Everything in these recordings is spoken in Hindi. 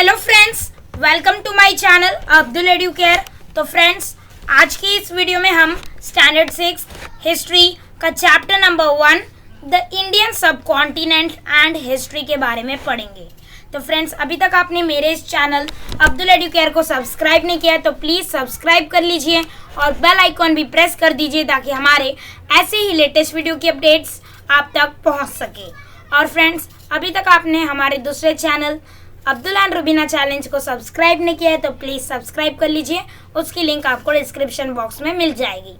Hello friends, welcome to my channel Abdul Educare. तो फ्रेंड्स, आज की इस वीडियो में हम स्टैंडर्ड 6 हिस्ट्री का chapter number 1 the Indian subcontinent and history के बारे में पढ़ेंगे। तो फ्रेंड्स, अभी तक आपने मेरे इस चैनल अब्दुल एडुकेयर को सब्सक्राइब नहीं किया है तो प्लीज़ सब्सक्राइब कर लीजिए और बेल आइकॉन भी प्रेस कर दीजिए ताकि हमारे ऐसे ही लेटेस्ट वीडियो की अपडेट्स आप तक पहुँच सके। और फ्रेंड्स, अभी तक आपने हमारे दूसरे channel Abdul and Rubina challenge को सब्सक्राइब नहीं किया है तो प्लीज़ सब्सक्राइब कर लीजिए, उसकी लिंक आपको डिस्क्रिप्शन बॉक्स में मिल जाएगी।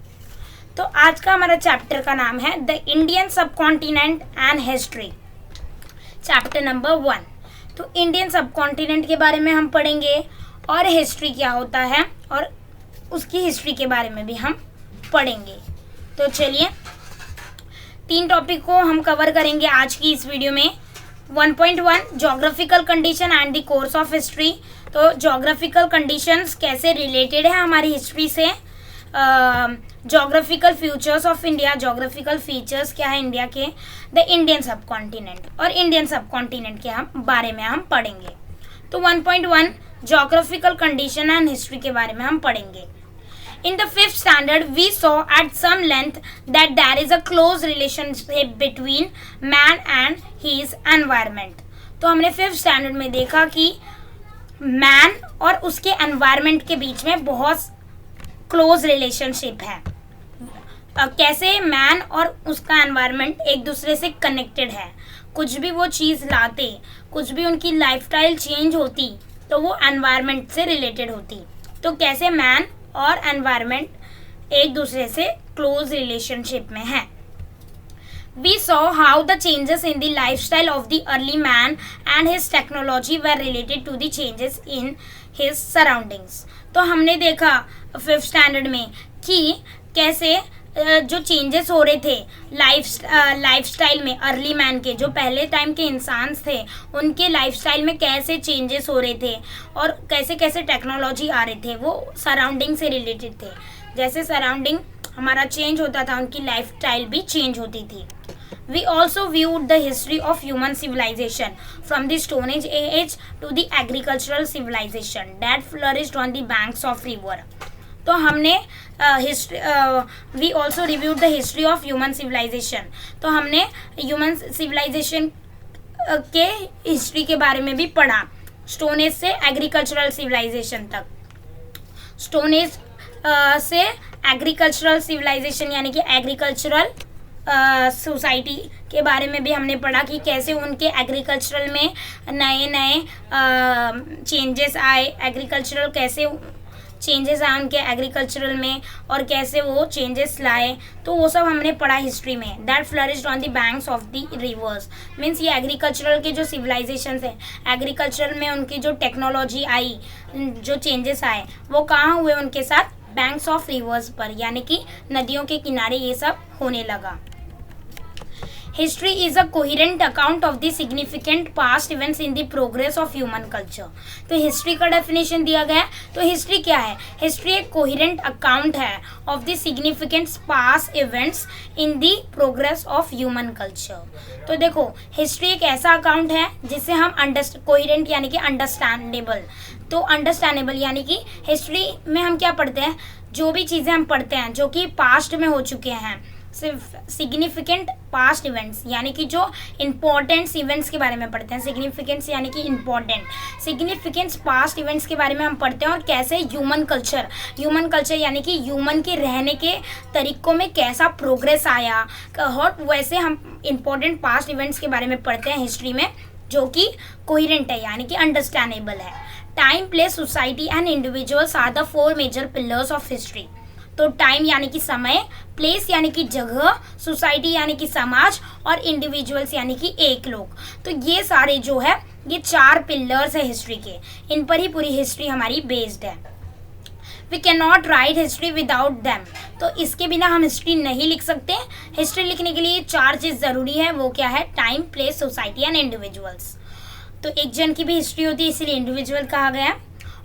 तो आज का हमारा चैप्टर का नाम है the Indian subcontinent and history, chapter number 1। तो इंडियन सब कॉन्टिनेंट के बारे में हम पढ़ेंगे और हिस्ट्री क्या होता है और उसकी हिस्ट्री के बारे में भी हम पढ़ेंगे। तो चलिए, 3 टॉपिक को हम कवर करेंगे आज की इस वीडियो में। 1.1 geographical condition and the course of history. तो जोग्राफिकल कंडीशंस कैसे रिलेटेड है हमारी हिस्ट्री से। Geographical futures of India, geographical features क्या है इंडिया के। द इंडियन सब कॉन्टिनेंट और इंडियन सब कॉन्टिनेंट के बारे में हम पढ़ेंगे। तो 1.1 जोग्राफिकल कंडीशन एंड हिस्ट्री के बारे में हम पढ़ेंगे। In the 5th standard, we saw at some length that there is a close relationship between man and his environment. तो हमने 5th standard में देखा कि man और उसके environment के बीच में बहुत close relationship है। कैसे man और उसका environment एक दूसरे से connected है। कुछ भी वो चीज़ लाते, कुछ भी उनकी लाइफस्टाइल चेंज होती तो वो environment से related होती। तो कैसे man और एनवायरनमेंट एक दूसरे से क्लोज रिलेशनशिप में है। We saw how the changes in the lifestyle of the early man and his technology were related to the changes in his surroundings. तो हमने देखा 5th स्टैंडर्ड में कि कैसे जो चेंजेस हो रहे थे लाइफस्टाइल में अर्ली मैन के, जो पहले टाइम के इंसान थे उनके लाइफस्टाइल में कैसे चेंजेस हो रहे थे और कैसे कैसे टेक्नोलॉजी आ रहे थे, वो सराउंडिंग से रिलेटेड थे। जैसे सराउंडिंग हमारा चेंज होता था, उनकी लाइफस्टाइल भी चेंज होती थी। We also viewed the history of human civilization from the Stone Age to the agricultural civilization that flourished on the banks of river. तो हमने we also reviewed the history of human civilisation. तो हमने ह्यूमन सिविलाइजेशन के हिस्ट्री के बारे में भी पढ़ा, स्टोन एज से एग्रीकल्चरल सिविलाइजेशन तक। स्टोन एज से एग्रीकल्चरल सिविलाइजेशन यानी कि एग्रीकल्चरल सोसाइटी के बारे में भी हमने पढ़ा कि कैसे उनके एग्रीकल्चरल में नए नए चेंजेस आए, एग्रीकल्चरल कैसे चेंजेस आए उनके एग्रीकल्चरल में और कैसे वो चेंजेस लाए। तो वो सब हमने पढ़ा हिस्ट्री में। That flourished on the banks of the reverse, means ये एग्रीकल्चरल के जो सिविलाइजेशन हैं, एग्रीकल्चरल में उनकी जो टेक्नोलॉजी आई, जो चेंजेस आए वो कहाँ हुए उनके साथ, बैंक्स ऑफ रिवर्स पर, यानी कि नदियों के किनारे ये सब होने लगा। History is a coherent account of the significant past events in the progress of human culture. तो हिस्ट्री का डेफिनेशन दिया गया है। तो हिस्ट्री क्या है? हिस्ट्री एक कोहेरेंट अकाउंट है of the significant past events in the progress of human culture. तो देखो, हिस्ट्री एक ऐसा अकाउंट है जिसे हम कोहेरेंट यानी कि अंडरस्टैंडेबल। तो अंडरस्टैंडेबल यानी कि हिस्ट्री में हम क्या पढ़ते हैं, जो भी चीज़ें हम पढ़ते हैं जो कि पास्ट में हो चुके हैं, सिग्निफिकेंट पास्ट इवेंट्स यानी कि जो इम्पोर्टेंट इवेंट्स के बारे में पढ़ते हैं। सिग्निफिकेंस यानी कि इम्पोर्टेंट, सिग्निफिकेंस पास्ट इवेंट्स के बारे में हम पढ़ते हैं। और कैसे ह्यूमन कल्चर यानी कि ह्यूमन के रहने के तरीक़ों में कैसा प्रोग्रेस आया, और वैसे हम इम्पोर्टेंट पास्ट इवेंट्स के बारे में पढ़ते हैं हिस्ट्री में, जो कि कोहेरेंट है यानी कि अंडरस्टैंडेबल है। Time, place, society and individuals are the 4 major pillars of history. तो टाइम यानी कि समय, प्लेस यानी कि जगह, सोसाइटी यानी कि समाज और इंडिविजुअल्स यानी कि एक लोग। तो ये सारे जो है ये 4 पिलर्स है हिस्ट्री के, इन पर ही पूरी हिस्ट्री हमारी बेस्ड है। We can not write history without them. तो इसके बिना हम हिस्ट्री नहीं लिख सकते। हिस्ट्री लिखने के लिए 4 चीज़ ज़रूरी है, वो क्या है? Time, place, society and individuals. तो एक जन की भी हिस्ट्री होती है, इसलिए इंडिविजुअल कहा गया।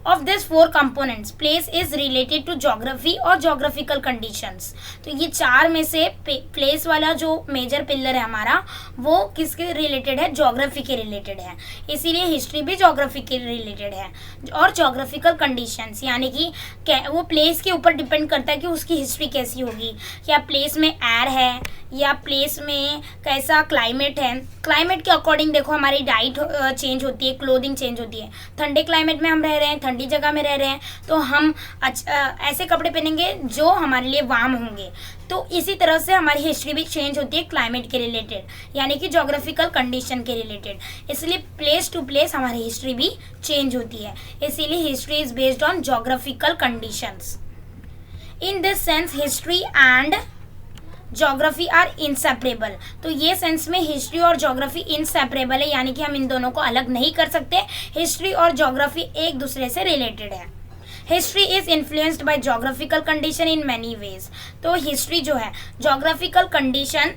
Of this 4 components place is related to geography और ज्योग्राफिकल कंडीशंस। तो ये 4 में से प्लेस वाला जो मेजर पिलर है हमारा वो किसके रिलेटेड है, ज्योग्राफी के रिलेटेड है, इसीलिए हिस्ट्री भी ज्योग्राफी के रिलेटेड है। और ज्योग्राफिकल कंडीशंस यानी कि वो प्लेस के ऊपर डिपेंड करता है कि उसकी हिस्ट्री कैसी होगी, क्या प्लेस में एयर है या प्लेस में कैसा क्लाइमेट है। क्लाइमेट के अकॉर्डिंग देखो हमारी डाइट चेंज होती है, क्लोथिंग चेंज होती है। ठंडे क्लाइमेट में हम रह रहे हैं, ठंडी जगह में रह रहे हैं, तो हम ऐसे कपड़े पहनेंगे जो हमारे लिए वार्म होंगे। तो इसी तरह से हमारी हिस्ट्री भी चेंज होती है क्लाइमेट के रिलेटेड यानी कि ज्योग्राफिकल कंडीशन के रिलेटेड। इसलिए प्लेस टू प्लेस हमारी हिस्ट्री भी चेंज होती है, इसीलिए history is based on geographical conditions. In this sense history and geography are inseparable. तो ये सेंस में हिस्ट्री और ज्योग्राफी इंसेपरेबल है यानी कि हम इन दोनों को अलग नहीं कर सकते। हिस्ट्री और ज्योग्राफी एक दूसरे से रिलेटेड है। History is influenced by geographical condition in many ways. तो हिस्ट्री जो है ज्योग्राफिकल कंडीशन,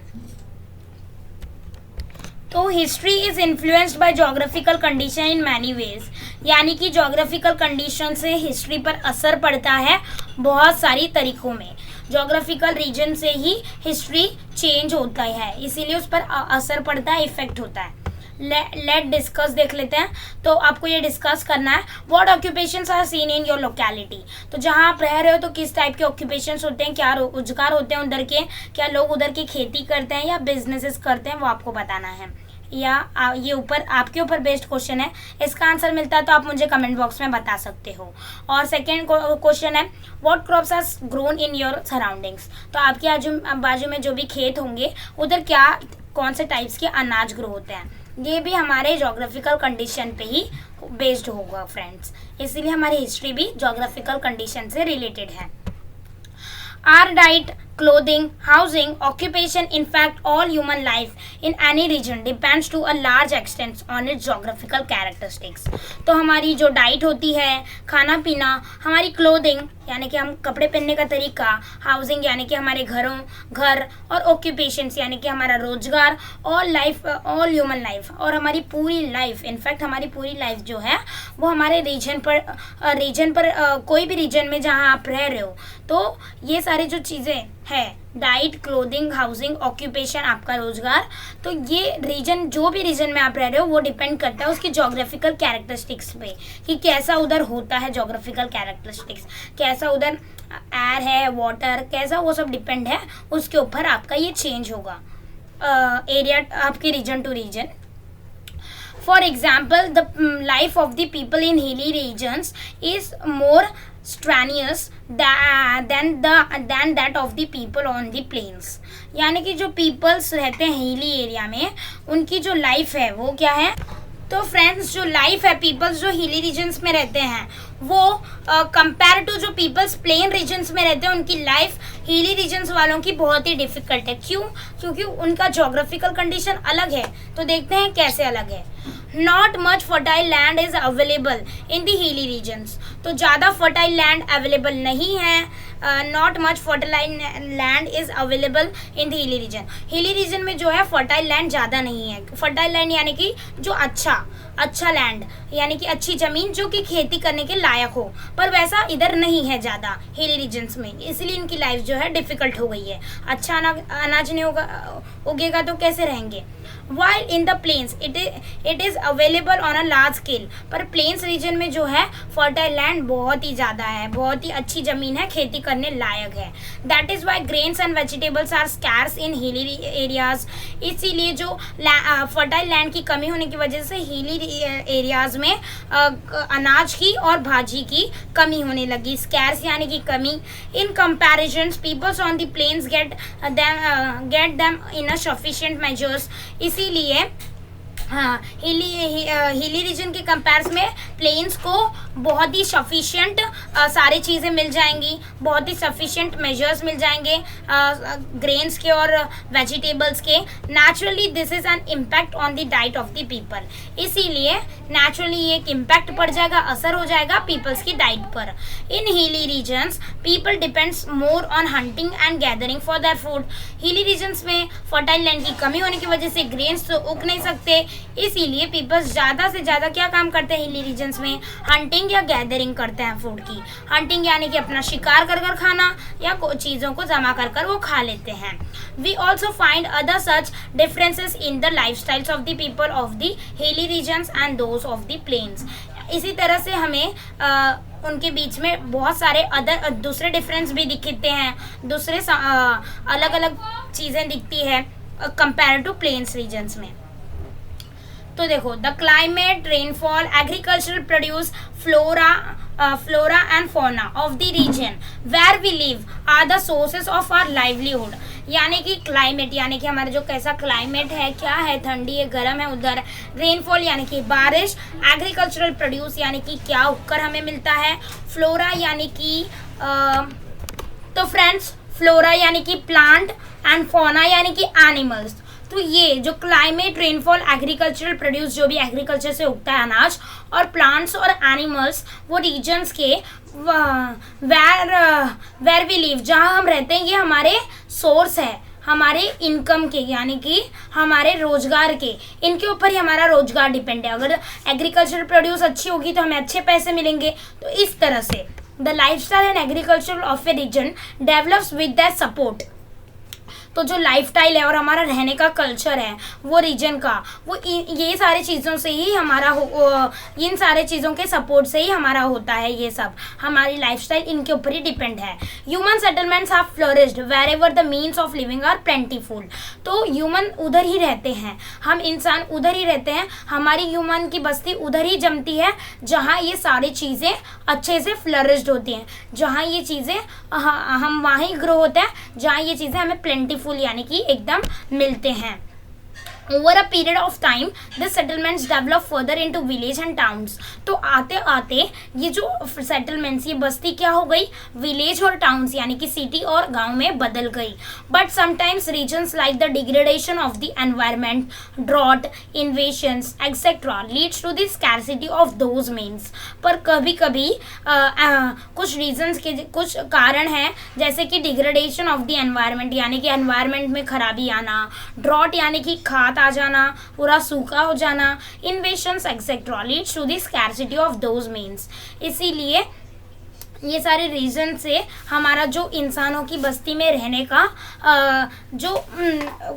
तो history is influenced by geographical condition in many ways यानी कि ज्योग्राफिकल कंडीशन से हिस्ट्री पर असर पड़ता है बहुत सारी तरीकों में। ज्योग्राफिकल रीजन से ही हिस्ट्री चेंज होता है, इसीलिए उस पर असर पड़ता है, इफेक्ट होता है। लेट डिस्कस देख लेते हैं। तो आपको ये डिस्कस करना है what occupations are seen in your locality. तो जहाँ आप रह रहे हो तो किस टाइप के ऑक्यूपेशंस होते हैं, क्या रोजगार होते हैं उधर के, क्या लोग उधर की खेती करते हैं या बिजनेसेस करते हैं, वो आपको बताना है। या ये ऊपर आपके ऊपर बेस्ड क्वेश्चन है, इसका आंसर मिलता है तो आप मुझे कमेंट बॉक्स में बता सकते हो। और सेकेंड क्वेश्चन है what crops are grown in your surroundings. तो आपके बाजू में जो भी खेत होंगे उधर क्या कौन से टाइप्स के अनाज ग्रो होते हैं, ये भी हमारे ज्योग्राफिकल कंडीशन पे ही बेस्ड होगा फ्रेंड्स, इसीलिए हमारी हिस्ट्री भी ज्योग्राफिकल कंडीशन से रिलेटेड है। Are diet, clothing, housing, occupation, in fact all human life in any region depends to a large extent on its geographical characteristics। तो हमारी जो डाइट होती है, खाना पीना, हमारी क्लोथिंग यानी कि हम कपड़े पहनने का तरीका, हाउसिंग यानी कि हमारे घर और ऑक्यूपेशंस यानी कि हमारा रोजगार, ऑल ह्यूमन लाइफ और हमारी पूरी लाइफ, इनफैक्ट हमारी पूरी लाइफ जो है वो हमारे रीजन पर कोई भी रीजन में जहाँ आप रह रहे हो, तो ये सारी जो चीज़ें है डाइट, क्लोथिंग, हाउसिंग, ऑक्यूपेशन, आपका रोजगार, तो ये रीजन जो भी रीजन में आप रह रहे हो वो डिपेंड करता है उसकी ज्योग्राफिकल कैरेक्टरिस्टिक्स पे कि कैसा उधर होता है। ज्योग्राफिकल कैरेक्टरिस्टिक्स कैसा उधर एयर है, वाटर कैसा, वो सब डिपेंड है, उसके ऊपर आपका ये चेंज होगा एरिया आपके region to region. For example, the life of the people in hilly regions is more strenuous than that of the people on the plains। यानी कि जो पीपल्स रहते हैं हिली एरिया में उनकी जो लाइफ है वो क्या है। तो फ्रेंड्स जो लाइफ है पीपल्स जो हिली रीजन्स में रहते हैं वो कंपेयर टू जो पीपल्स प्लेन रीजन्स में रहते हैं उनकी लाइफ हिली रीजन्स वालों की बहुत ही डिफिकल्ट है। क्यों? क्योंकि उनका ज्योग्राफिकल कंडीशन अलग है। तो देखते हैं कैसे अलग है। Not much fertile land is available in the hilly regions. तो ज़्यादा फर्टाइल लैंड अवेलेबल नहीं है। Not much fertile land is available in the hilly region. Hilly region में जो है फर्टाइल लैंड ज़्यादा नहीं है। फर्टाइल लैंड यानी कि जो अच्छा लैंड यानी कि अच्छी ज़मीन जो कि खेती करने के लायक हो, पर वैसा इधर नहीं है ज़्यादा हिली रीजन्स में, इसलिए इनकी लाइफ जो है डिफ़िकल्ट हो गई है। अच्छा अनाज नहीं उगेगा तो कैसे रहेंगे। While in the plains it is available on a large scale। पर प्लेन्स रीजन में जो है फर्टाइल लैंड बहुत ही ज़्यादा है, बहुत ही अच्छी ज़मीन है, खेती करने लायक है। That is why grains and vegetables are scarce in hilly areas. इसीलिए जो फर्टाइल लैंड की कमी होने की वजह से हिली एरियाज में अनाज की और भाजी की कमी होने लगी। स्कैर्स यानी कि कमी। In comparison peoples on the plains get them in a sufficient measures. इसीलिए हाँ हिली रीजन के कंपेयर्स में प्लेन्स को बहुत ही सफिशिएंट सारी चीज़ें मिल जाएंगी, बहुत ही सफिशिएंट मेजर्स मिल जाएंगे ग्रेन्स के और वेजिटेबल्स के। Naturally this is an impact on the diet of the people. इसीलिए नेचुरली ये एक इम्पैक्ट पड़ जाएगा, असर हो जाएगा पीपल्स की डाइट पर। In hilly regions people depends more on hunting and gathering for their food. Hilly regions में फर्टाइल लैंड की कमी होने की वजह से ग्रेन्स तो उग नहीं सकते, इसीलिए पीपल्स ज़्यादा से ज़्यादा क्या काम करते हैं हिली रीजन्स में, हंटिंग हंटिंग या गैदरिंग करते हैं फूड की। हंटिंग यानी कि अपना शिकार कर कर खाना या चीज़ों को जमा कर कर वो खा लेते हैं। We also find other such differences in the life styles of the people of the hilly regions and those of the plains. इसी तरह से हमें उनके बीच में बहुत सारे दूसरे डिफरेंस भी दिखते हैं, दूसरे अलग अलग चीज़ें दिखती है कंपेयर टू प्लेन्स रीजन्स में। तो देखो, the climate, rainfall, agricultural produce, flora and fauna of the region where we live are the sources of our livelihood. यानी कि क्लाइमेट यानी कि हमारा जो कैसा क्लाइमेट है, क्या है, ठंडी है, गर्म है उधर। रेनफॉल यानी कि बारिश। एग्रीकल्चरल प्रोड्यूस यानी कि क्या उगकर हमें मिलता है। फ्लोरा यानी कि तो फ्रेंड्स, फ्लोरा यानी कि प्लांट एंड फौना यानी कि एनिमल्स। तो ये जो क्लाइमेट, रेनफॉल, एग्रीकल्चरल प्रोड्यूस जो भी एग्रीकल्चर से उगता है अनाज, और प्लांट्स और एनिमल्स वो रीजन्स के वेयर वी लिव, जहाँ हम रहते हैं, ये हमारे सोर्स है हमारे इनकम के, यानी कि हमारे रोजगार के। इनके ऊपर ही हमारा रोजगार डिपेंड है। अगर एग्रीकल्चरल प्रोड्यूस अच्छी होगी तो हमें अच्छे पैसे मिलेंगे। तो इस तरह से the lifestyle and agriculture of a region develops with that support. तो जो लाइफस्टाइल है और हमारा रहने का कल्चर है वो रीजन का, वो ये सारी चीज़ों से ही हमारा इन सारे चीज़ों के सपोर्ट से ही हमारा होता है। ये सब हमारी लाइफस्टाइल इनके ऊपर ही डिपेंड है। Human settlements have flourished wherever the means of living are plentiful. तो ह्यूमन उधर ही रहते हैं, हम इंसान उधर ही रहते हैं, हमारी ह्यूमन की बस्ती उधर ही जमती है जहाँ ये सारी चीज़ें अच्छे से फ्लरिश्ड होती हैं, जहाँ ये चीज़ें हम वहाँ ही ग्रो होते हैं, जहाँ ये चीज़ें हमें प्लेंटीफुल यानी कि एकदम मिलते हैं। Over a period of time, the settlements develop further into village and towns. तो आते आते ये जो settlements, ये बस्ती क्या हो गई, विलेज और टाउन्स यानी कि सिटी और गांव में बदल गई। But sometimes regions like the degradation of the environment, drought, invasions, etc. leads to the scarcity of those means. पर कभी कभी कुछ रीजन्स के कुछ कारण हैं, जैसे कि डिग्रेडेशन ऑफ द एनवायरनमेंट यानी कि एनवायरनमेंट में खराबी आना, ड्रॉट यानी कि खाद आ जाना, पूरा सूखा हो जाना, invasions etcetera leads to the scarcity of those means. इसीलिए ये सारे रीजन से हमारा जो इंसानों की बस्ती में रहने का जो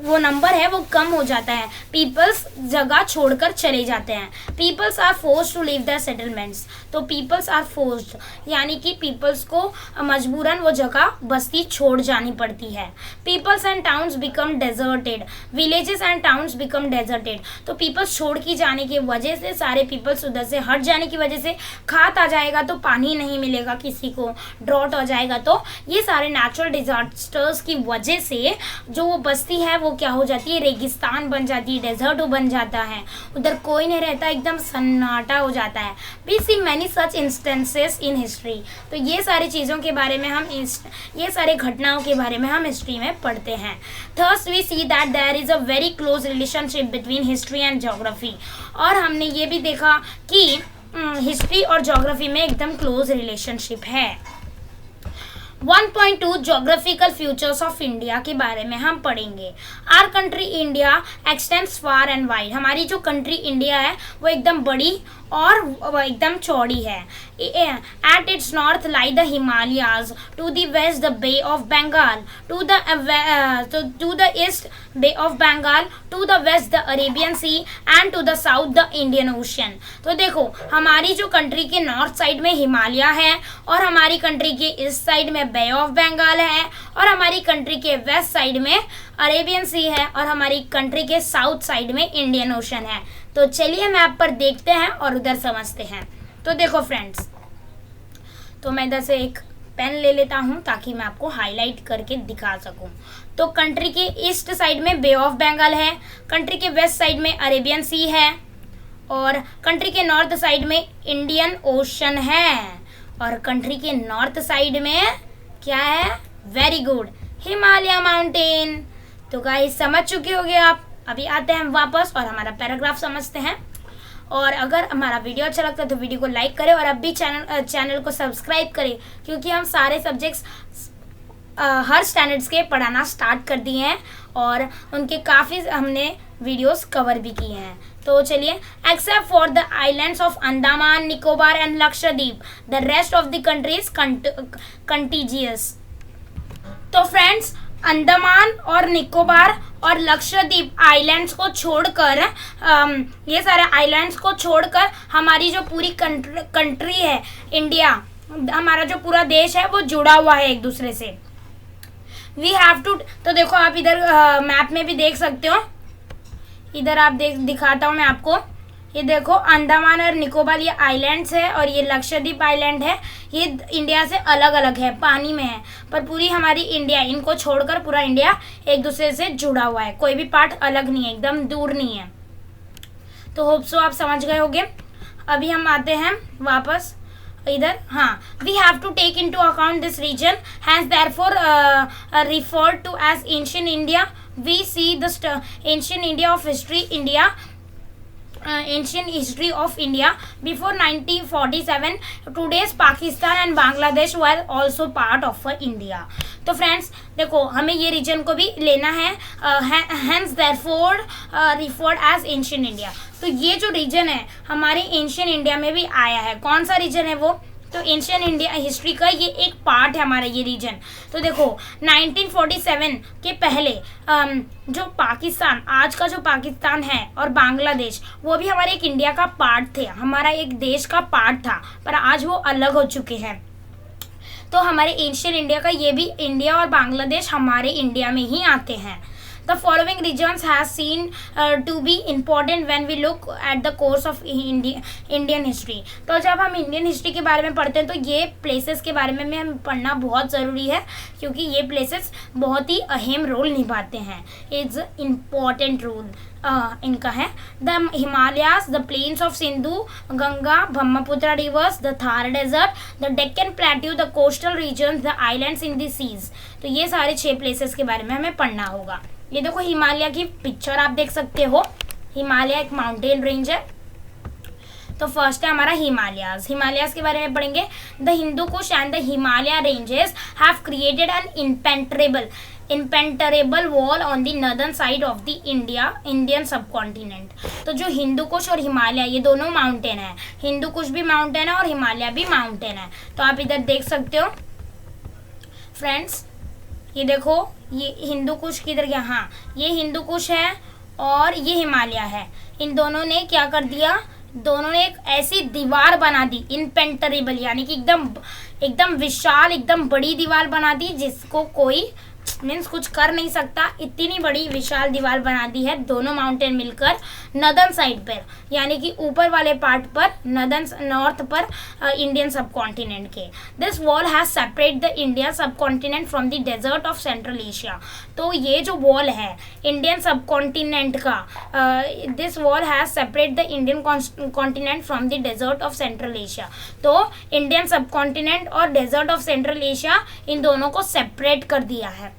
वो नंबर है वो कम हो जाता है। पीपल्स जगह छोड़कर चले जाते हैं। Peoples are forced to leave the settlements. तो पीपल्स आर फोर्स्ड यानी कि पीपल्स को मजबूरन वो जगह बस्ती छोड़ जानी पड़ती है। Peoples and towns become deserted, villages and towns become deserted. तो पीपल्स छोड़ की जाने की वजह से, सारे पीपल्स उधर से हट जाने की वजह से, खाद आ जाएगा तो पानी नहीं मिलेगा, किसी को ड्रॉट हो जाएगा, तो ये सारे नेचुरल डिजास्टर्स की वजह से जो वो बस्ती है वो क्या हो जाती है, रेगिस्तान बन जाती है, डेजर्ट बन जाता है, उधर कोई नहीं रहता, एकदम सन्नाटा हो जाता है। We see many such instances in history. तो ये सारी चीज़ों के बारे में हम ये सारे घटनाओं के बारे में हम हिस्ट्री में पढ़ते हैं। Thus we see that there is a very close relationship between history and geography. और हमने ये भी देखा कि हिस्ट्री और ज्योग्राफी में एकदम क्लोज रिलेशनशिप है। 1.2 ज्योग्राफिकल फीचर्स ऑफ इंडिया के बारे में हम पढ़ेंगे। Our country India extends far and wide. हमारी जो कंट्री इंडिया है वो एकदम बड़ी और एकदम चौड़ी है। At its north lie the Himalayas, to the west the Bay of Bengal, to the east Bay of Bengal, to the west the Arabian Sea and to the south the Indian Ocean. तो देखो, हमारी जो कंट्री के नॉर्थ साइड में हिमालय है, और हमारी कंट्री के ईस्ट साइड में बे ऑफ बंगाल है, और हमारी कंट्री के वेस्ट साइड में अरेबियन सी है, और हमारी कंट्री के साउथ साइड में इंडियन ओशन है। तो चलिए मैप पर देखते हैं और उधर समझते हैं। तो देखो फ्रेंड्स, तो मैं इधर से एक पेन ले लेता हूँ ताकि मैं आपको हाईलाइट करके दिखा सकूँ। तो कंट्री के ईस्ट साइड में बे ऑफ बंगाल है, कंट्री के वेस्ट साइड में अरेबियन सी है, और कंट्री के नॉर्थ साइड में इंडियन ओशन है, और कंट्री के नॉर्थ साइड में क्या है, वेरी गुड, हिमालय माउंटेन। तो गाइस समझ चुके होंगे आप। अभी आते हैं वापस और हमारा पैराग्राफ समझते हैं। और अगर हमारा वीडियो अच्छा लगता है तो वीडियो को लाइक करें, और अब भी चैनल को सब्सक्राइब करें, क्योंकि हम सारे सब्जेक्ट्स हर स्टैंडर्ड्स के पढ़ाना स्टार्ट कर दिए हैं और उनके काफ़ी हमने वीडियोस कवर भी किए हैं। तो चलिए, except for the islands of Andaman Nicobar and Lakshadweep the rest of the country is contiguous. तो फ्रेंड्स, अंडमान और निकोबार और लक्षद्वीप आइलैंड्स को छोड़कर ये सारे आइलैंड्स को छोड़कर हमारी जो पूरी कंट्री है इंडिया, हमारा जो पूरा देश है वो जुड़ा हुआ है एक दूसरे से। वी हैव टू, तो देखो आप इधर मैप में भी देख सकते हो, इधर आप दिखाता हूँ मैं आपको। ये देखो अंडमान और निकोबार ये आइलैंड्स है और ये लक्षद्वीप आइलैंड है, ये इंडिया से अलग अलग है, पानी में है, पर पूरी हमारी इंडिया, इनको छोड़कर पूरा इंडिया एक दूसरे से जुड़ा हुआ है, कोई भी पार्ट अलग नहीं है, एकदम दूर नहीं है। तो होप सो आप समझ गए होंगे। अभी हम आते हैं वापस इधर। हाँ, we have to take into account this region has therefore referred to as ancient India. We see the ancient India of history India ancient history of India before 1947. Today's Pakistan and Bangladesh were also part of India. तो फ्रेंड्स देखो, हमें ये रीजन को भी लेना है, hence therefore referred as ancient India। तो ये जो रीजन है हमारे एंशियंट इंडिया में भी आया है। कौन सा रीजन है वो? तो एंशियंट इंडिया हिस्ट्री का ये एक पार्ट है हमारा ये रीजन। तो देखो 1947 के पहले जो पाकिस्तान, आज का जो पाकिस्तान है और बांग्लादेश, वो भी हमारे एक इंडिया का पार्ट थे, हमारा एक देश का पार्ट था, पर आज वो अलग हो चुके हैं। तो हमारे एंशियंट इंडिया का ये भी इंडिया और बांग्लादेश हमारे इंडिया में ही आते हैं। The following regions has seen to be important when we look at the course of Indian history। तो जब हम इंडियन हिस्ट्री के बारे में पढ़ते हैं तो ये प्लेसेस के बारे में हमें पढ़ना बहुत ज़रूरी है, क्योंकि ये प्लेसेस बहुत ही अहम रोल निभाते हैं। इट्स इम्पॉर्टेंट रोल इनका है। The Himalayas, the plains of Sindhu, Ganga, Brahmaputra rivers, the Thar desert, the Deccan plateau, the coastal regions, the islands in the seas. तो ये सारे 6 प्लेसेस के बारे में हमें पढ़ना होगा। ये देखो हिमालय की पिक्चर आप देख सकते हो। हिमालय एक माउंटेन रेंज है। तो फर्स्ट है हमारा हिमालयाज। हिमालयाज के बारे में पढ़ेंगे। The Hindu Kush and the Himalaya ranges have created an impenetrable wall on the northern side of the Indian subcontinent. तो जो हिंदू कुश और हिमालय ये दोनों माउंटेन है, हिंदू कुश भी माउंटेन है और हिमालय भी माउंटेन है। तो आप इधर देख सकते हो फ्रेंड्स, ये देखो ये हिंदू कुश किधर गया? हाँ, ये हिंदू कुश है और ये हिमालय है। इन दोनों ने क्या कर दिया? दोनों ने एक ऐसी दीवार बना दी, इम्पेंटरेबल, यानी कि एकदम विशाल, एकदम बड़ी दीवार बना दी, जिसको कोई मीन्स कुछ कर नहीं सकता। इतनी बड़ी विशाल दीवार बना दी है दोनों माउंटेन मिलकर नॉर्दर्न साइड पर, यानी कि ऊपर वाले पार्ट पर, नॉर्थ पर इंडियन सब कॉन्टिनेंट के। This wall has separate the India subcontinent from the desert of Central Asia. तो ये जो वॉल है इंडियन सब कॉन्टिनेंट का, this wall has separate the Indian continent from the desert of Central Asia. तो इंडियन सब कॉन्टिनेंट और डेजर्ट ऑफ सेंट्रल एशिया, इन दोनों को सेपरेट कर दिया है।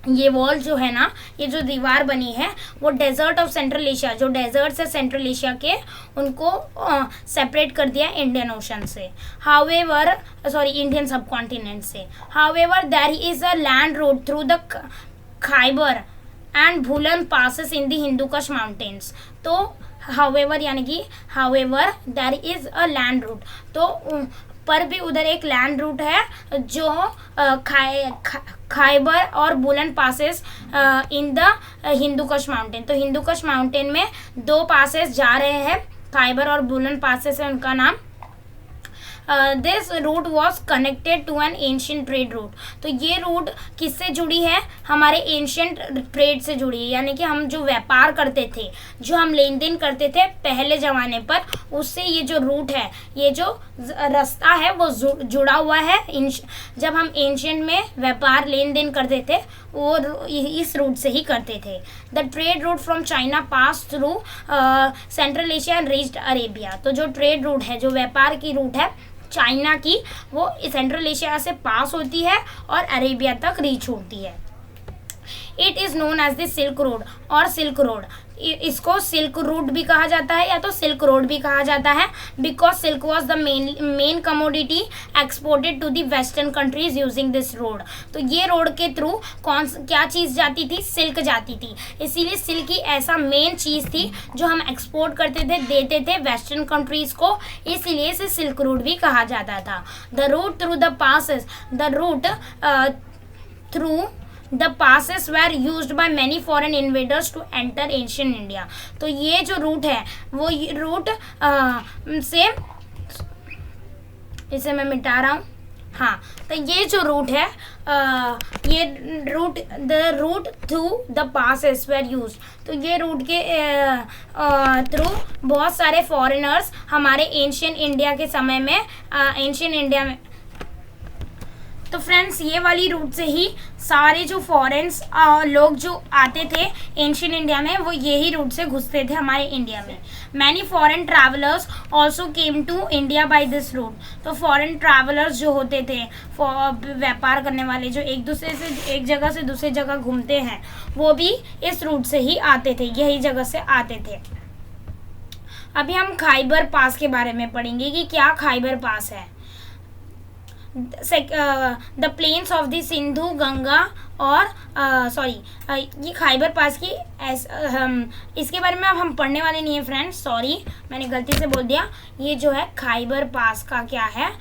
ये वॉल जो है ना, ये जो दीवार बनी है वो डेजर्ट ऑफ सेंट्रल एशिया, जो डेजर्ट से सेंट्रल एशिया के, उनको सेपरेट कर दिया इंडियन ओशन से, इंडियन सब कॉन्टिनेंट से। However there is a land route through the Khyber and Bolan passes in the Hindu Kush mountains. तो हाउएवर यानी कि however there is a land route, तो पर भी उधर एक लैंड रूट है जो खाइबर और Bolan passes in the Hindu Kush mountain. तो हिंदू कुश माउंटेन में 2 पासेस जा रहे हैं, खाइबर और बुलन पासेस है उनका नाम। This route was connected to an ancient trade route. तो ये रूट किससे जुड़ी है? हमारे एंशियंट ट्रेड से जुड़ी है, यानी कि हम जो व्यापार करते थे, जो हम लेन देन करते थे पहले ज़माने पर, उससे ये जो रूट है, ये जो रास्ता है वो जुड़ा हुआ है। जब हम एंशियंट में व्यापार लेन देन करते थे वो इस रूट से ही करते थे। The trade route from China pass through central Asia and reached Arabia. तो जो ट्रेड रूट है, जो व्यापार की रूट है चाइना की, वो सेंट्रल एशिया से पास होती है और अरेबिया तक रीच होती है। It is known as the silk road और सिल्क रोड। इसको सिल्क रूट भी कहा जाता है या तो सिल्क रोड भी कहा जाता है, because silk was the main commodity exported to the western countries using this road. तो ये रोड के थ्रू क्या चीज़ जाती थी, सिल्क जाती थी, इसीलिए सिल्क ही ऐसा मेन चीज़ थी जो हम एक्सपोर्ट करते थे, देते थे वेस्टर्न कंट्रीज को, इसीलिए इसे सिल्क रूट भी कहा जाता था। The route through the passes, the route through The passes were used by many foreign invaders to enter ancient India। तो ये जो रूट है वो रूट से, इसे मैं मिटा रहा हूँ, हाँ, तो ये जो रूट है ये route, the route through the passes were use, तो ये रूट के थ्रू बहुत सारे फॉरेनर्स हमारे एंशियंट इंडिया के समय में, एंशियंट इंडिया में, तो फ्रेंड्स ये वाली रूट से ही सारे जो फॉरेन्स लोग जो आते थे एंशियंट इंडिया में, वो यही रूट से घुसते थे हमारे इंडिया में। Many foreign travellers also came to India by this route. तो फॉरेन ट्रैवलर्स जो होते थे, व्यापार करने वाले जो एक दूसरे से, एक जगह से दूसरी जगह घूमते हैं, वो भी इस रूट से ही आते थे, यही जगह से आते थे। अभी हम खाइबर पास के बारे में पढ़ेंगे कि क्या खाइबर पास है। The plains of the Sindhu Ganga और ये खाइबर पास की इसके बारे में अब हम पढ़ने वाले नहीं है फ्रेंड्स, सॉरी मैंने गलती से बोल दिया। ये जो है खाइबर पास का क्या है,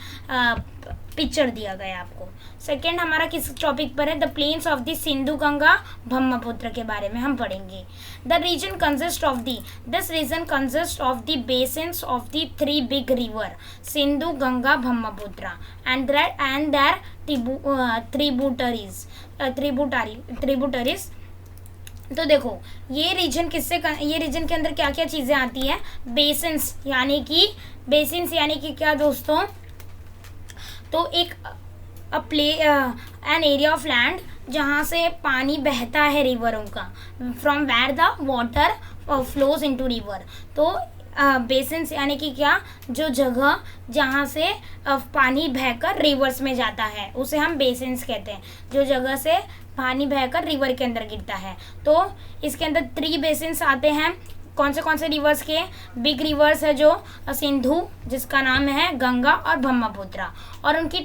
पिक्चर दिया गया आपको। सेकेंड हमारा किस टॉपिक पर है, the plains of the Sindhu Ganga Brahmaputra के बारे में हम पढ़ेंगे। The region consist of this region consist of the basins of the 3 big river Sindhu Ganga Brahmaputra and their tributaries. तो देखो ये रीजन ये रीजन के अंदर क्या क्या चीज़ें आती है, बेसिन्स यानी कि क्या दोस्तों, तो एक एन एरिया ऑफ लैंड जहाँ से पानी बहता है रिवरों का, from where the water flows into river. तो बेसिन्स यानी कि क्या, जो जगह जहाँ से पानी बहकर रिवर्स में जाता है उसे हम बेसिन्स कहते हैं, जो जगह से पानी बहकर रिवर के अंदर गिरता है। तो इसके अंदर 3 बेसिन्स आते हैं। कौन से रिवर्स के, बिग रिवर्स है जो सिंधु जिसका नाम है, गंगा और ब्रह्मपुत्र, और उनकी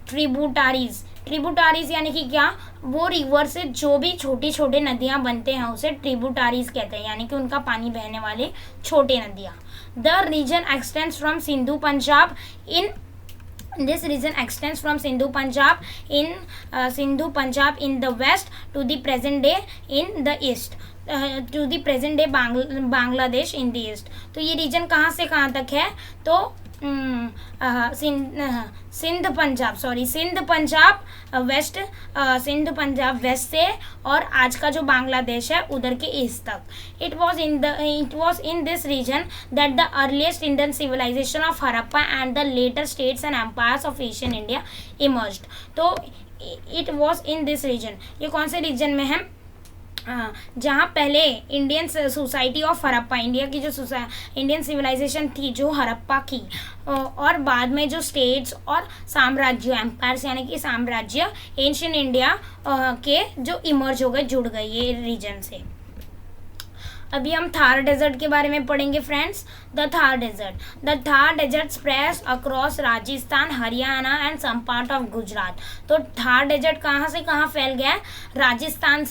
ट्रिब्यूटारीज यानी कि क्या, वो रिवर से जो भी छोटी छोटे नदियाँ बनते हैं उसे ट्रिब्यूटारीज कहते हैं, यानी कि उनका पानी बहने वाले छोटे नदियाँ। The region extends from Sindhu Punjab in This region extends from Sindhu Punjab in the west to the present day in the east, to the present day Bangladesh in the east। तो ये रीजन कहाँ से कहाँ तक है, तो सिंध पंजाब वेस्ट, सिंध पंजाब वेस्ट से और आज का जो बांग्लादेश है उधर के ईस्ट तक। It was in this region that the earliest Indian civilisation of Harappa and the later states and empires of Asian India emerged. तो it was in this region, ये कौन से रीजन में है, जहाँ पहले Indian society of Harappa, India की जो इंडियन सिविलाइजेशन थी जो हड़प्पा की, और बाद में जो स्टेट्स और साम्राज्य, एम्पायर्स यानी कि साम्राज्य एंशियंट इंडिया के जो इमर्ज हो गए, जुड़ गए ये रीजन से। अभी हम थार डेजर्ट के बारे में पढ़ेंगे friends. The Thar desert spreads across Rajasthan, Haryana and some part of Gujarat. तो थार डेजर्ट कहाँ से कहाँ फैल गया है, राजस्थान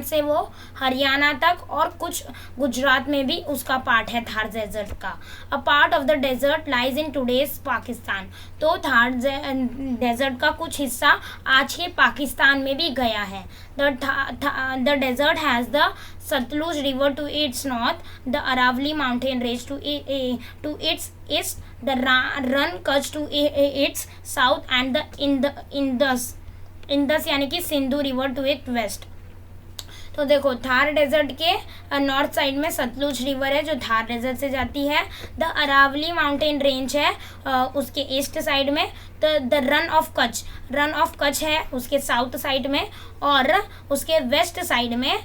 से वो हरियाणा तक, और कुछ गुजरात में भी उसका पार्ट है थार डेजर्ट का। A part of the desert lies in today's Pakistan. तो थार डेजर्ट का कुछ हिस्सा आज के पाकिस्तान में भी गया है। The desert has the Satluj river to its north, the Aravalli mountain range to its east, the Rann Kutch to its south, and the Indus यानी कि Sindhu river to its west। तो देखो थार डेजर्ट के नॉर्थ साइड में सतलुज रिवर है जो थार डेजर्ट से जाती है। द अरावली माउंटेन रेंज है उसके ईस्ट साइड में। द रन ऑफ कच्छ है उसके साउथ साइड में, और उसके वेस्ट साइड में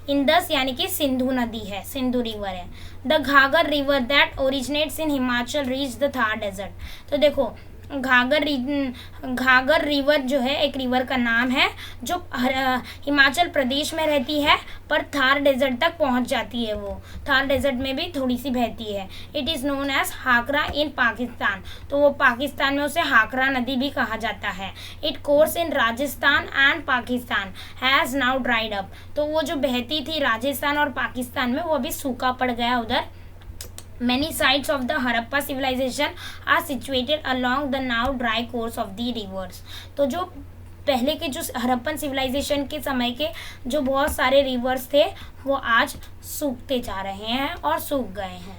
इंदस यानी कि सिंधु नदी है, सिंधु रिवर है। The Ghaghar river that originates in Himachal reach the Thar desert. तो देखो घाघर रिवर जो है एक रिवर का नाम है जो हिमाचल प्रदेश में रहती है, पर थार डेजर्ट तक पहुंच जाती है। वो थार डेजर्ट में भी थोड़ी सी बहती है। इट इज़ नोन एज हाकरा इन पाकिस्तान, तो वो पाकिस्तान में उसे हाकरा नदी भी कहा जाता है। It course in Rajasthan and Pakistan has now dried up, तो वो जो बहती थी राजस्थान और पाकिस्तान में वो अभी सूखा पड़ गया उधर। Many sites of the Harappa civilization are situated along the now dry course of the rivers. तो जो पहले के जो हड़प्पन सिविलाइजेशन के समय के जो बहुत सारे रिवर्स थे वो आज सूखते जा रहे हैं और सूख गए हैं।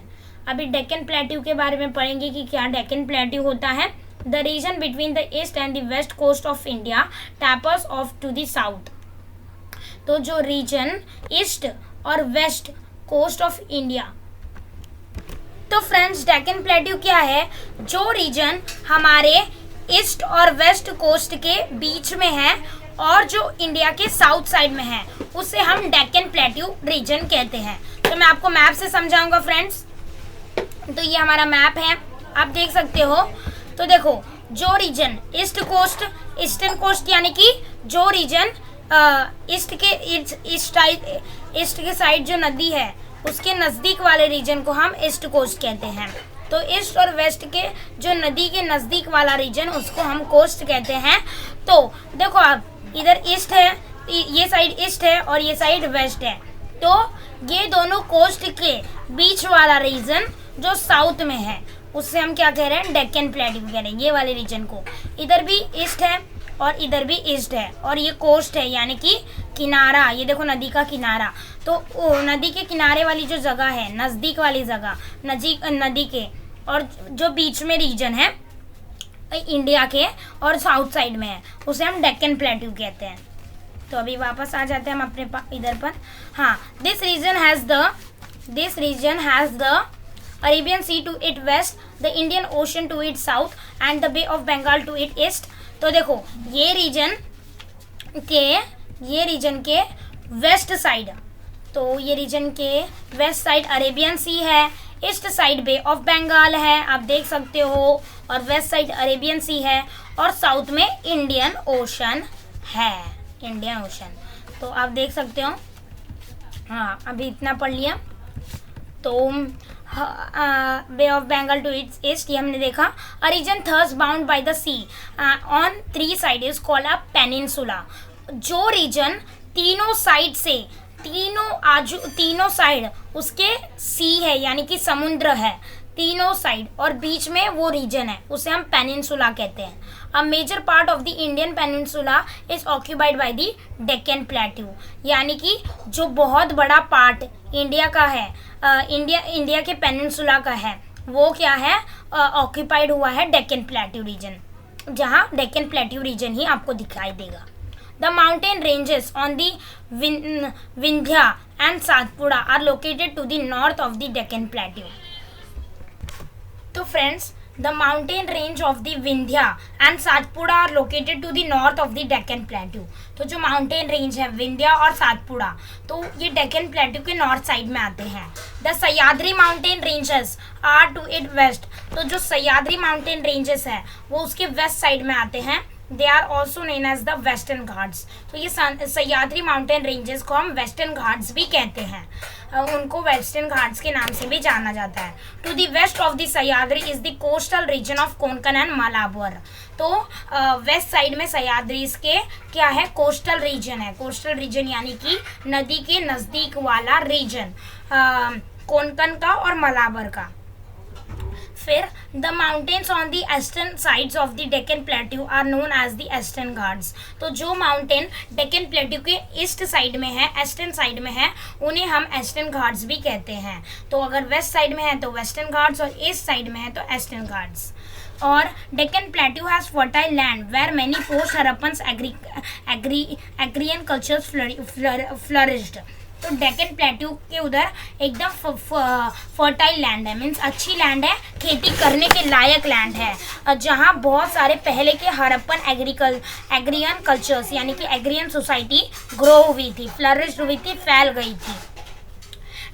अभी डेक्कन प्लेट्यू के बारे में पढ़ेंगे कि क्या डेक्कन प्लेट्यू होता है। The region between the east and the west coast of India tapers off to the south, तो जो रीजन ईस्ट और वेस्ट कोस्ट ऑफ इंडिया, तो फ्रेंड्स डेक्कन प्लेट्यू क्या है, जो रीजन हमारे ईस्ट और वेस्ट कोस्ट के बीच में है और जो इंडिया के साउथ साइड में है उसे हम डेक्कन प्लेट्यू रीजन कहते हैं। तो मैं आपको मैप से समझाऊंगा फ्रेंड्स। तो ये हमारा मैप है, आप देख सकते हो। तो देखो जो region east coast, eastern coast यानी कि जो रीजन ईस्ट के साइड जो नदी है उसके नज़दीक वाले रीजन को हम ईस्ट कोस्ट कहते हैं। तो ईस्ट और वेस्ट के जो नदी के नज़दीक वाला रीजन उसको हम कोस्ट कहते हैं। तो देखो आप इधर ईस्ट है, ये साइड ईस्ट है और ये साइड वेस्ट है, तो ये दोनों कोस्ट के बीच वाला रीजन जो साउथ में है उससे हम क्या कह रहे हैं, डेक्कन प्लेट्यू कह रहे हैं। ये वाले रीजन को, इधर भी ईस्ट है और इधर भी ईस्ट है और ये कोस्ट है यानी कि किनारा, ये देखो नदी का किनारा। तो नदी के किनारे वाली जो जगह है, नज़दीक वाली जगह नदी के और जो बीच में रीजन है इंडिया के और साउथ साइड में है उसे हम डेक्कन प्लेट्यू कहते हैं। तो अभी वापस आ जाते हैं हम अपने इधर पर। हाँ, this region has the Arabian Sea to its west, the Indian Ocean to its south and the Bay of Bengal to its east. तो देखो ये रीजन के वेस्ट साइड, तो ये रीजन के वेस्ट साइड अरेबियन सी है, east side Bay of Bengal है आप देख सकते हो, और वेस्ट साइड अरेबियन सी है और साउथ में इंडियन ओशन है, इंडियन ओशन। तो आप देख सकते हो। हाँ, अभी इतना पढ़ लिया। तो Bay of Bengal to its east ये हमने देखा। A region that's bound by the sea on 3 side is called a peninsula. जो रीजन तीनों साइड से, तीनों साइड उसके सी है यानी कि समुद्र है तीनों साइड और बीच में वो रीजन है उसे हम पेनिनसुला कहते हैं। A major part of the Indian peninsula is occupied by the Deccan plateau, यानी कि जो बहुत बड़ा पार्ट इंडिया का है, इंडिया के पेनिनसुला का है, वो क्या है, ऑक्यूपाइड हुआ है डेक्कन प्लेट्यू रीजन, जहाँ डेक्कन प्लेट्यू रीजन ही आपको दिखाई देगा। The mountain ranges on the Vindhya and Satpura are located to the north of the Deccan Plateau. तो friends, the mountain range of the Vindhya and Satpura are located to the north of the Deccan Plateau. तो जो mountain range है विंध्या और सातपुड़ा, तो ये डेक्कन प्लेट्यू के नॉर्थ साइड में आते हैं। The Sahyadri mountain ranges are to its west. तो जो सह्याद्री mountain ranges है वो उसके वेस्ट साइड में आते हैं। They are also known as the Western Ghats. तो ये सह्याद्री माउंटेन रेंजेस को हम वेस्टर्न घाट्स भी कहते हैं, उनको वेस्टर्न घाट्स के नाम से भी जाना जाता है। To the west of the Sahyadri is the coastal region of Konkan and Malabar. तो वेस्ट साइड में सह्याद्री के क्या है, कोस्टल रीजन है। कोस्टल रीजन यानी कि नदी के नज़दीक वाला रीजन, कोंकण का और मलाबार का। फिर the mountains on the eastern sides of the Deccan plateau are known as the Eastern Ghats. तो जो माउंटेन डेक्कन प्लेट्यू के ईस्ट साइड में है, ईस्टर्न साइड में है, उन्हें हम ईस्टर्न घाट्स भी कहते हैं। तो अगर वेस्ट साइड में है तो वेस्टर्न घाट्स और ईस्ट साइड में है तो ईस्टर्न घाट्स। और Deccan plateau has fertile land where many post Harappans agrarian cultures flourished. तो डेक्कन प्लेट्यू के उधर एकदम फर्टाइल लैंड है, मीन्स अच्छी लैंड है, खेती करने के लायक लैंड है, जहाँ बहुत सारे पहले के हड़प्पन एग्रियन कल्चर्स यानी कि एग्रियन सोसाइटी ग्रो हुई थी, फ्लरिश हुई थी, फैल गई थी।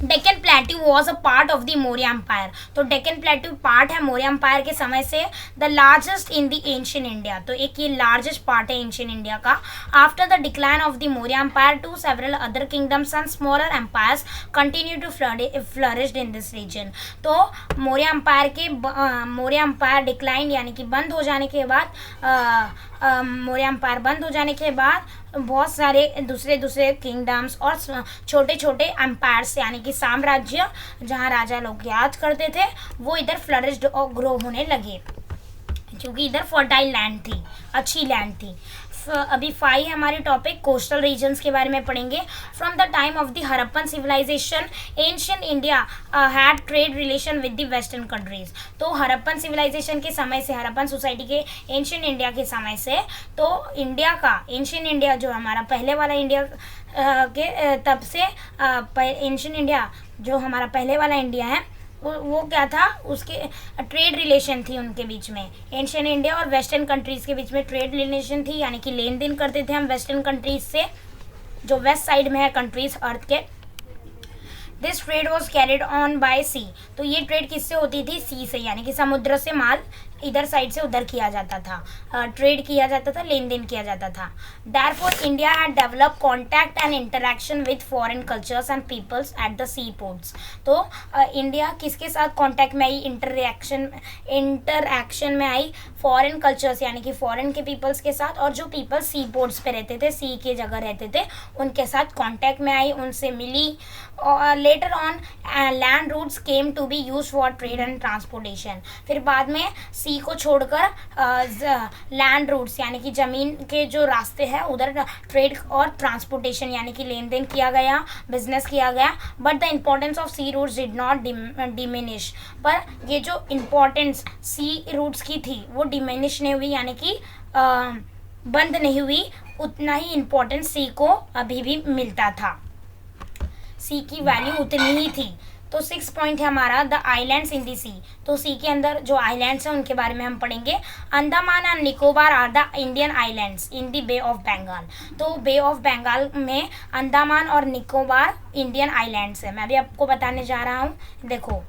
Deccan plateau was a part of the Maurya empire. तो डेक्कन प्लेट्यू पार्ट है मौर्य एम्पायर के समय से। The largest in the ancient India, तो एक ये लार्जेस्ट पार्ट है एंशियंट इंडिया का। After the decline of the Maurya empire to several other kingdoms and smaller empires continue to flourished in this region. तो मौर्य एम्पायर डिक्लाइन यानी कि बंद हो जाने के बाद, मौर्य एम्पायर बंद हो जाने के बाद बहुत सारे दूसरे किंगडम्स और छोटे छोटे एम्पायर्स यानी कि साम्राज्य जहाँ राजा लोग राज करते थे वो इधर फ्लरिश्ड और ग्रो होने लगे, क्योंकि इधर फर्टाइल लैंड थी, अच्छी लैंड थी। अभी 5 है हमारे टॉपिक, कोस्टल रीजन्स के बारे में पढ़ेंगे। From the time of the Harappan civilization ancient India had trade relation with the western countries. तो हड़प्पन सिविलाइजेशन के समय से, हड़प्पन सोसाइटी के एंशियंट इंडिया के समय से, तो इंडिया का एंशियंट इंडिया जो हमारा पहले वाला इंडिया के तब से एंशियंट इंडिया जो हमारा पहले वाला इंडिया है वो क्या था, उसके ट्रेड रिलेशन थी उनके बीच में, एंशियंट इंडिया और वेस्टर्न कंट्रीज़ के बीच में ट्रेड रिलेशन थी, यानी कि लेन देन करते थे हम वेस्टर्न कंट्रीज से, जो वेस्ट साइड में है कंट्रीज अर्थ के। This trade was carried on by sea. तो ये ट्रेड किससे होती थी, सी से, यानी कि समुद्र से माल इधर साइड से उधर किया जाता था, ट्रेड किया जाता था, लेन देन किया जाता था। Therefore, India had developed contact and interaction with foreign cultures and peoples at the seaports. तो इंडिया किसके साथ कांटेक्ट में आई, इंटरएक्शन में आई फॉरेन कल्चर्स यानी कि फॉरेन के पीपल्स के साथ, और जो पीपल सी पोर्ट्स पे रहते थे, सी के जगह रहते थे, उनके साथ कांटेक्ट में आई, उनसे मिली। और later on land routes came to be use for trade and transportation. फिर बाद में सी को छोड़कर लैंड रूट्स यानी कि ज़मीन के जो रास्ते हैं उधर ट्रेड और ट्रांसपोर्टेशन यानी कि लेन देन किया गया, बिजनेस किया गया। But the importance of sea routes did not diminish. पर ये जो इम्पोर्टेंस सी रूट्स की थी वो डिमिनिश नहीं हुई, यानी कि बंद नहीं हुई, उतना ही इम्पोर्टेंस सी को अभी भी मिलता था, सी की वैल्यू उतनी ही थी। तो 6 पॉइंट है हमारा द आइलैंड्स इन दी सी। तो सी के अंदर जो आइलैंड्स हैं उनके बारे में हम पढ़ेंगे। Andaman and Nicobar are the Indian islands in the Bay of Bengal. तो बे ऑफ बंगाल में अंडमान और निकोबार इंडियन आइलैंड्स है। मैं अभी आपको बताने जा रहा हूँ, देखो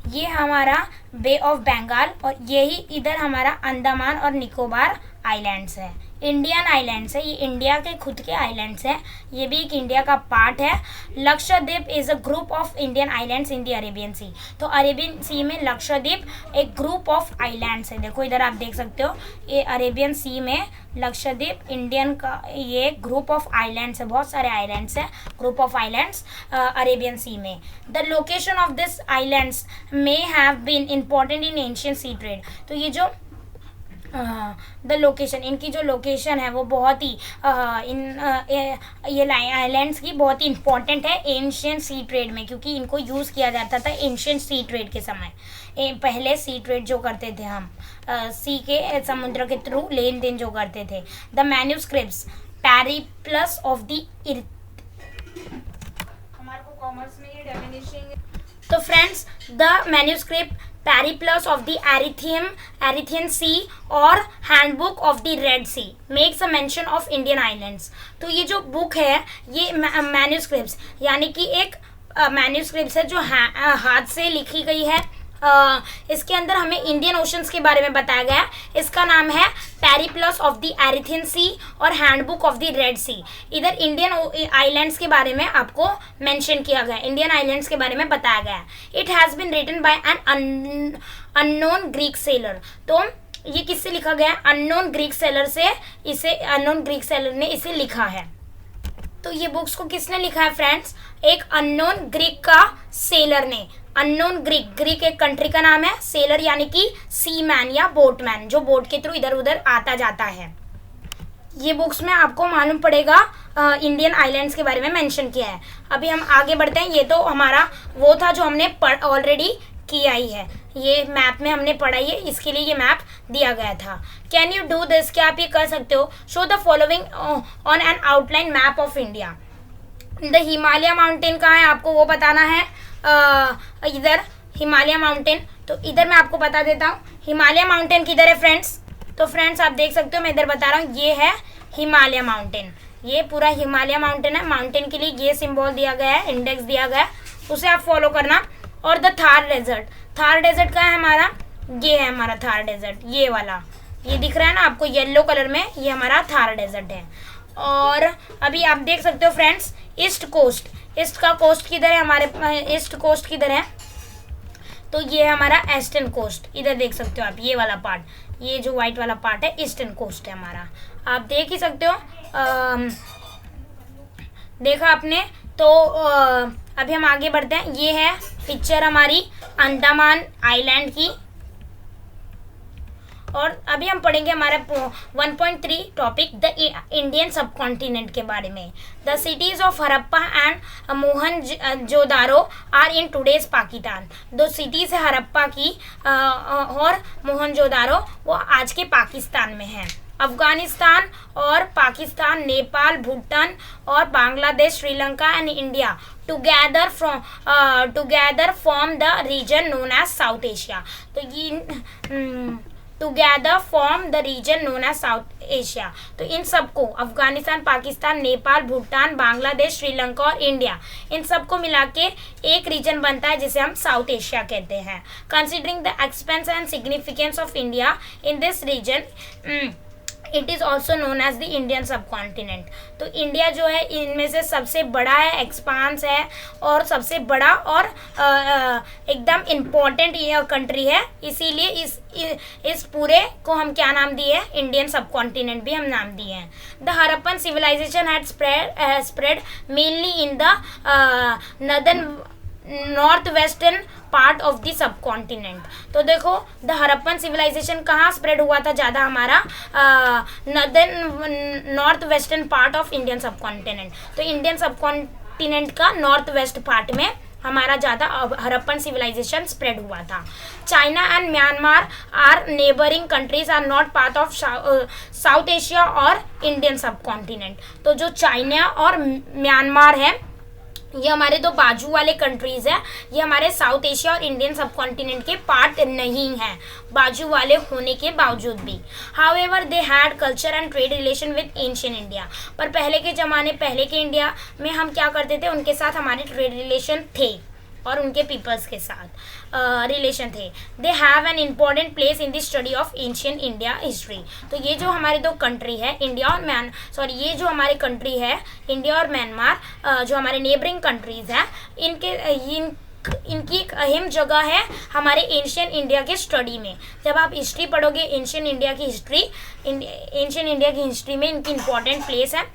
ये हमारा बे ऑफ बंगाल और यही इधर हमारा अंडमान और निकोबार आइलैंड्स है, इंडियन आइलैंड्स है, ये इंडिया के खुद के आइलैंड्स हैं, ये भी एक इंडिया का पार्ट है। Lakshadweep is a group of Indian islands in the Arabian Sea. तो अरेबियन सी में लक्षद्वीप एक ग्रुप ऑफ आइलैंड्स है, देखो इधर आप देख सकते हो, ये अरेबियन सी में लक्षद्वीप इंडियन का ये ग्रुप ऑफ आइलैंड्स है, बहुत सारे आइलैंड्स हैं, group of islands Arabian Sea में। The location of this islands may have been important in ancient sea trade. तो ये जो द लोकेशन, इनकी जो लोकेशन है वो बहुत ही ये आइलैंड्स की बहुत ही इंपॉर्टेंट है एंशियंट सी ट्रेड में, क्योंकि इनको यूज़ किया जाता था एंशियंट सी ट्रेड के समय। पहले सी ट्रेड जो करते थे हम, सी के समुद्र के थ्रू लेन देन जो करते थे। The manuscripts Periplus of the हमारे को कॉमर्स में ये डेफिनेशन। तो friends, the manuscript Periplus of the Erythraean Sea और handbook of the Red Sea makes a mention of Indian islands. तो ये जो बुक है ये मैन्यूस्क्रिप्ट्स यानी कि एक मैन्यूस्क्रिप्ट्स है जो हाथ से लिखी गई है। इसके अंदर हमें इंडियन ओशंस के बारे में बताया गया है। इसका नाम है Periplus of the Erythraean Sea और हैंडबुक ऑफ द रेड सी। इधर इंडियन आइलैंड्स के बारे में आपको मेंशन किया गया, इंडियन आइलैंड्स के बारे में बताया गया है। It has been written by an unknown Greek sailor. तो ये किससे लिखा गया है, अननोन ग्रीक सेलर से, इसे अननोन ग्रीक सेलर ने इसे लिखा है। तो ये बुक्स को किसने लिखा है फ्रेंड्स, एक अननोन ग्रीक का सेलर ने। अननोन ग्रीक एक कंट्री का नाम है, सेलर यानी कि सी मैन या बोटमैन, जो बोट के थ्रू इधर उधर आता जाता है। ये बुक्स में आपको मालूम पड़ेगा इंडियन आइलैंड्स के बारे में मेंशन किया है। अभी हम आगे बढ़ते हैं। ये तो हमारा वो था जो हमने ऑलरेडी किया ही है, ये मैप में हमने पढ़ा ही है, इसके लिए ये मैप दिया गया था। कैन यू डू दिस, क्या आप ये कर सकते हो? Show the following on an outline map of India. The Himalaya mountain कहाँ है आपको वो बताना है, इधर हिमालय माउंटेन। तो इधर मैं आपको बता देता हूँ हिमालय माउंटेन किधर है फ्रेंड्स। तो फ्रेंड्स आप देख सकते हो, मैं इधर बता रहा हूँ, ये है हिमालय माउंटेन। ये पूरा हिमालय माउंटेन है, माउंटेन के लिए ये सिंबल दिया गया है, इंडेक्स दिया गया है, उसे आप फॉलो करना। और the Thar desert, Thar desert का है हमारा, ये है हमारा थार डेजर्ट, ये वाला, ये दिख रहा है ना आपको येलो कलर में, ये हमारा थार डेजर्ट है। और अभी आप देख सकते हो फ्रेंड्स, ईस्ट कोस्ट, ईस्ट का कोस्ट किधर है, हमारे ईस्ट कोस्ट किधर है, तो ये है हमारा ईस्टर्न कोस्ट, इधर देख सकते हो आप, ये वाला पार्ट, ये जो व्हाइट वाला पार्ट है ईस्टर्न कोस्ट है हमारा, आप देख ही सकते हो। देखा आपने, तो अभी हम आगे बढ़ते हैं। ये है पिक्चर हमारी अंडमान आइलैंड की, और अभी हम पढ़ेंगे हमारा 1.3 topic the Indian subcontinent के बारे में। The cities of Harappa and Mohenjodaro are in today's Pakistan. दो सिटीज है हरप्पा की और मोहनजोदारो, वो आज के पाकिस्तान में हैं। अफगानिस्तान और पाकिस्तान, नेपाल, भूटान और Bangladesh, Sri Lanka and India together form the region known as South Asia. तो ये together form the region known as South Asia. तो इन सबको, अफगानिस्तान, पाकिस्तान, नेपाल, भूटान, बांग्लादेश, श्रीलंका और इंडिया, इन सबको मिला के एक रीजन बनता है जिसे हम साउथ एशिया कहते हैं। Considering the expanse and significance of India in this region, it is also known as the Indian subcontinent. तो इंडिया जो है इनमें से सबसे बड़ा है, एक्सपांस है और सबसे बड़ा और एकदम इम्पोर्टेंट ये कंट्री है, इसीलिए इस पूरे को हम क्या नाम दिए हैं, इंडियन सब कॉन्टिनेंट भी हम नाम दिए हैं। The Harappan civilization had spread mainly in the north western part of the subcontinent. तो देखो, द हरप्पन सिविलाइजेशन कहाँ स्प्रेड हुआ था ज़्यादा, हमारा north western part of Indian subcontinent. तो इंडियन सब कॉन्टिनेंट का नॉर्थ वेस्ट पार्ट में हमारा ज़्यादा हरप्पन सिविलाइजेशन स्प्रेड हुआ था। China and Myanmar are neighbouring countries, are not part of South Asia और इंडियन सब कॉन्टिनेंट। तो जो चाइना और म्यांमार है, ये हमारे दो बाजू वाले कंट्रीज हैं, ये हमारे साउथ एशिया और इंडियन सब कॉन्टिनेंट के पार्ट नहीं हैं, बाजू वाले होने के बावजूद भी। However they had culture and trade relation with ancient India. पर पहले के ज़माने, पहले के इंडिया में हम क्या करते थे, उनके साथ हमारे ट्रेड रिलेशन थे और उनके पीपल्स के साथ रिलेशन थे। They have an important place in the study of ancient India history. तो ये जो हमारे दो कंट्री है, इंडिया और ये जो हमारे कंट्री है इंडिया और म्यांमार, जो हमारे नेबरिंग कंट्रीज हैं, इनकी एक अहम जगह है हमारे एंशिएंट इंडिया के स्टडी में। जब आप हिस्ट्री पढ़ोगे, एंशिएंट इंडिया की हिस्ट्री में इनकी इम्पॉर्टेंट प्लेस है,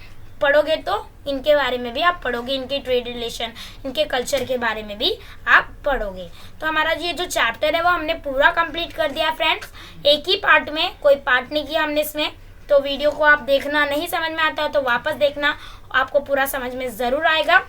पढ़ोगे तो इनके बारे में भी आप पढ़ोगे, इनके ट्रेड रिलेशन, इनके कल्चर के बारे में भी आप पढ़ोगे। तो हमारा ये जो चैप्टर है वो हमने पूरा कंप्लीट कर दिया फ्रेंड्स, एक ही पार्ट में, कोई पार्ट नहीं किया हमने इसमें। तो वीडियो को आप देखना, नहीं समझ में आता है तो वापस देखना, आपको पूरा समझ में ज़रूर आएगा।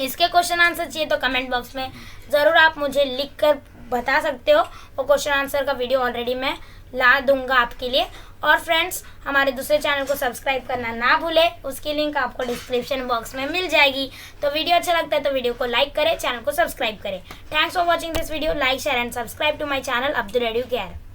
इसके क्वेश्चन आंसर चाहिए तो कमेंट बॉक्स में ज़रूर आप मुझे लिख कर बता सकते हो, वो क्वेश्चन आंसर का वीडियो ऑलरेडी मैं ला दूंगा आपके लिए। और फ्रेंड्स, हमारे दूसरे चैनल को सब्सक्राइब करना ना भूलें, उसकी लिंक आपको डिस्क्रिप्शन बॉक्स में मिल जाएगी। तो वीडियो अच्छा लगता है तो वीडियो को लाइक करें, चैनल को सब्सक्राइब करें। Thanks for watching this video. Like, share and subscribe to my channel Abdul radio care.